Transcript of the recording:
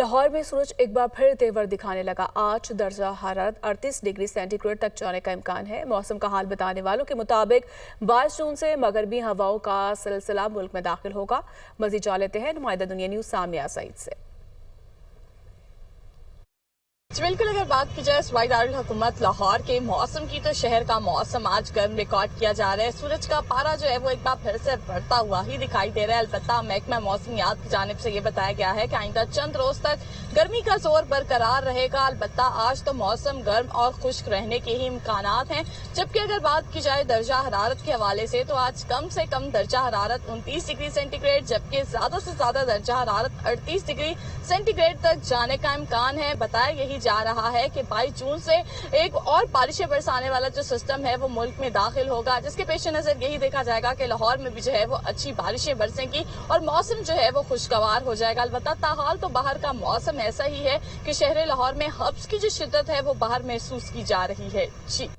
लाहौर में सूरज एक बार फिर तेवर दिखाने लगा। आज दर्जा हरारत 38 डिग्री सेंटीग्रेड तक जाने का इम्कान है। मौसम का हाल बताने वालों के मुताबिक 22 जून से मगरबी हवाओं का सिलसिला मुल्क में दाखिल होगा। मजीद जान लेते हैं नुमाइंदा दुनिया न्यूज सामिया सईद से। बिल्कुल, अगर बात की जाए सूबाई दारुल हुकूमत लाहौर के मौसम की तो शहर का मौसम आज गर्म रिकॉर्ड किया जा रहा है। सूरज का पारा जो है वो एक बार फिर से बढ़ता हुआ ही दिखाई दे रहा है। अलबत्ता महकमा मौसमियात की जानिब से ये बताया गया है कि आइंदा चंद रोज तक गर्मी का जोर बरकरार रहेगा। अलबत्ता आज तो मौसम गर्म और खुश्क रहने के ही इम्कानात हैं। जबकि अगर बात की जाए दर्जा हरारत के हवाले से तो आज कम से कम दर्जा हरारत 29 डिग्री सेंटीग्रेड जबकि ज्यादा से ज्यादा दर्जा हरारत 38 डिग्री सेंटीग्रेड तक जाने का इम्कान है। बताया यही जा रहा है कि 22 जून से एक और बारिशें बरसाने वाला जो सिस्टम है वो मुल्क में दाखिल होगा, जिसके पेश नजर यही देखा जाएगा कि लाहौर में भी जो है वो अच्छी बारिशें बरसेंगी और मौसम जो है वो खुशगवार हो जाएगा। अलबत्ता ताहाल तो बाहर का मौसम ऐसा ही है कि शहर लाहौर में हब्स की जो शिद्दत है वो बाहर महसूस की जा रही है। जी।